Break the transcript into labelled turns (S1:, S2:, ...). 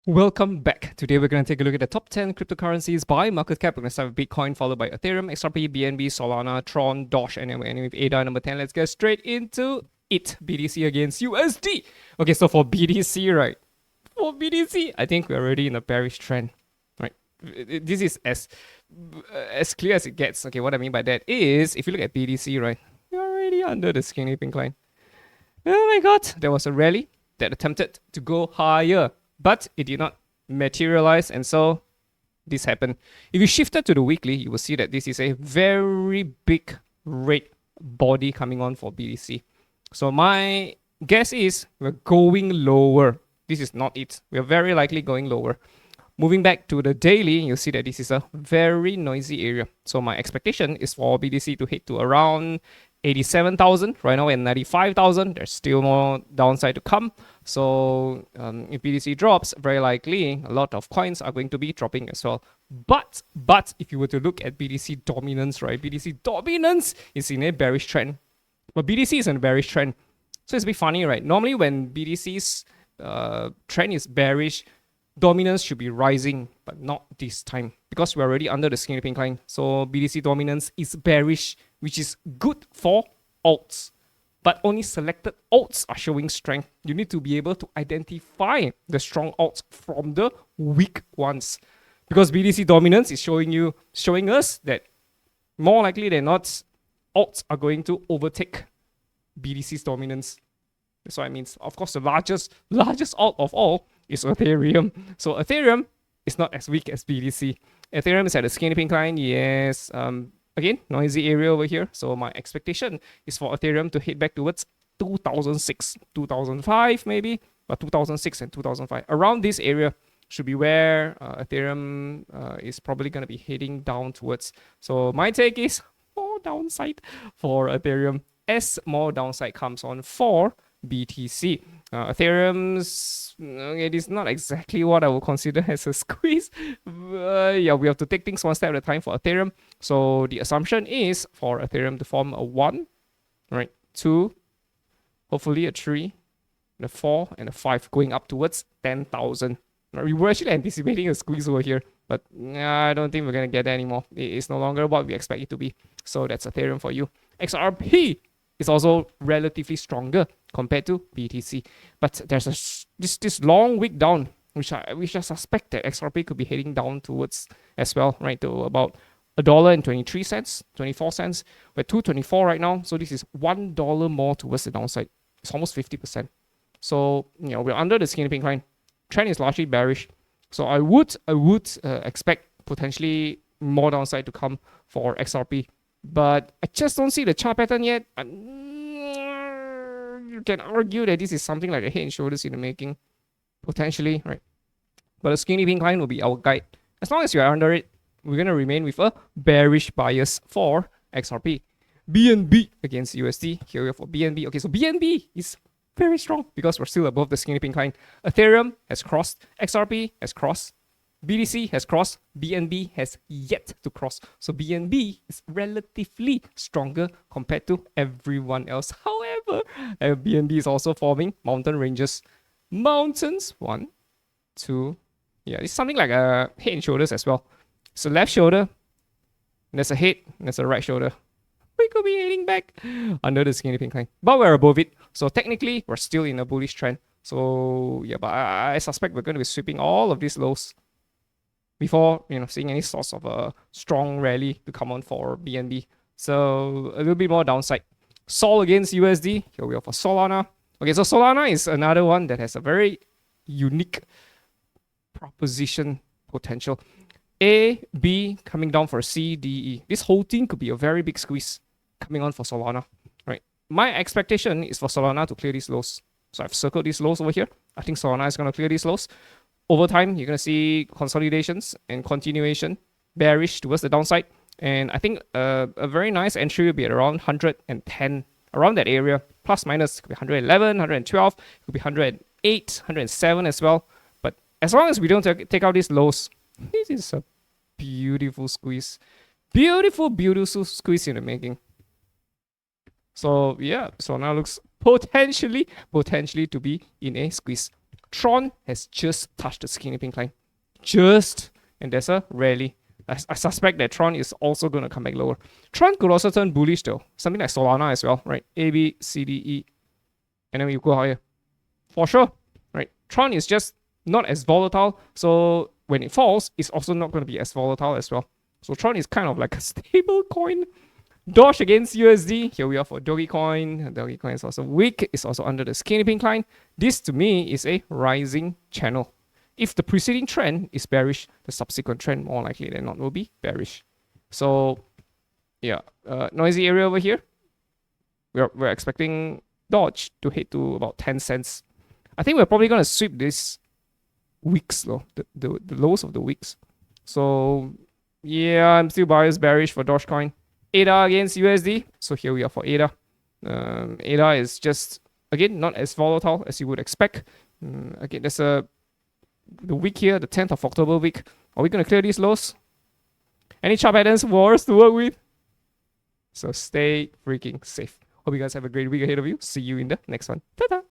S1: Welcome back. Today we're going to take a look at the top 10 cryptocurrencies by market cap. We're going to start with Bitcoin, followed by Ethereum, XRP, BNB, Solana, Tron, DOGE, and then we're ending with ADA number 10. Let's get straight into it. BTC against USD. Okay, so for BTC, right? For BTC, I think we're already in a bearish trend, right? This is as clear as it gets. Okay, what I mean by that is, if you look at BTC, right, you're already under the skinny pink line. Oh my god, there was a rally that attempted to go higher, but it did not materialize, and so this happened. If you shifted to the weekly, you will see that this is a very big red body coming on for BTC. So my guess is we're going lower. This is not it. We're very likely going lower. Moving back to the daily, you'll see that this is a very noisy area. So my expectation is for BTC to hit to around 87,000. Right now we're at 95,000. There's still more downside to come. So if BTC drops, very likely a lot of coins are going to be dropping as well. But if you were to look at BTC dominance, right? BTC dominance is in a bearish trend. But BTC is in a bearish trend. So it's a bit funny, right? Normally when BTC's trend is bearish, dominance should be rising, but not this time because we're already under the skinny pink line. So BTC dominance is bearish, which is good for alts, but only selected alts are showing strength. You need to be able to identify the strong alts from the weak ones, because BTC dominance is showing us that more likely than not, alts are going to overtake BTC's dominance. That's what it means. Of course, the largest alt of all is Ethereum. So Ethereum is not as weak as BTC. Ethereum is at a skinny pink line. Yes. Again, noisy area over here. So my expectation is for Ethereum to hit back towards 2006, 2005 maybe, but 2006 and 2005. Around this area should be where Ethereum is probably going to be heading down towards. So my take is more downside for Ethereum as more downside comes on for BTC. Ethereum's it is not exactly what I would consider as a squeeze. Yeah, we have to take things one step at a time for Ethereum. So the assumption is for Ethereum to form a 1, right? 2, hopefully a 3, and a 4, and a 5 going up towards 10,000. We were actually anticipating a squeeze over here, but I don't think we're going to get that anymore. It's no longer what we expect it to be. So that's Ethereum for you. XRP is also relatively stronger compared to BTC, but there's this long wick down, which I suspect that XRP could be heading down towards as well, right, to about $1.23, 24 cents. We're at $2.24 right now, so this is $1 more towards the downside. It's almost 50%. So we're under the skinny pink line. Trend is largely bearish, so I would expect potentially more downside to come for XRP. But I just don't see the chart pattern yet. You can argue that this is something like a head and shoulders in the making, potentially, right? But a skinny pink line will be our guide. As long as you're under it, we're going to remain with a bearish bias for XRP. BNB against USD. Here we are for BNB. Okay, so BNB is very strong because we're still above the skinny pink line. Ethereum has crossed. XRP has crossed. BTC has crossed, BNB has yet to cross. So BNB is relatively stronger compared to everyone else. However, BNB is also forming mountain ranges. Mountains, 1, 2, yeah, it's something like a head and shoulders as well. So left shoulder, there's a head, there's a right shoulder. We could be heading back under the skinny pink line, but we're above it. So technically, we're still in a bullish trend. So yeah, but I suspect we're going to be sweeping all of these lows before seeing any sorts of a strong rally to come on for BNB. So a little bit more downside. Sol against USD. Here we are for Solana. Okay, so Solana is another one that has a very unique proposition potential. A, B coming down for C, D, E. This whole thing could be a very big squeeze coming on for Solana. Right. My expectation is for Solana to clear these lows. So I've circled these lows over here. I think Solana is going to clear these lows. Over time, you're going to see consolidations and continuation, bearish towards the downside. And I think a very nice entry will be at around 110, around that area. Plus minus, it could be 111, 112, it could be 108, 107 as well. But as long as we don't take out these lows, this is a beautiful squeeze. Beautiful squeeze in the making. So yeah, so now looks potentially to be in a squeeze. Tron has just touched the skinny pink line. Just. And there's a rally. I suspect that Tron is also going to come back lower. Tron could also turn bullish though. Something like Solana as well, right? A, B, C, D, E. And then you go higher. For sure, right? Tron is just not as volatile. So when it falls, it's also not going to be as volatile as well. So Tron is kind of like a stable coin. Doge against USD. Here we are for Dogecoin. Dogecoin is also weak. It's also under the skinny pink line. This to me is a rising channel. If the preceding trend is bearish, the subsequent trend more likely than not will be bearish. So yeah, noisy area over here. We're expecting Doge to hit to about 10 cents. I think we're probably going to sweep this weeks though, the lows of the weeks. So yeah, I'm still biased bearish for Dogecoin. ADA against USD. So here we are for ADA. ADA is just, again, not as volatile as you would expect. Again, there's the week here, the 10th of October week. Are we going to clear these lows? Any chart patterns for us to work with? So stay freaking safe. Hope you guys have a great week ahead of you. See you in the next one. Ta-ta!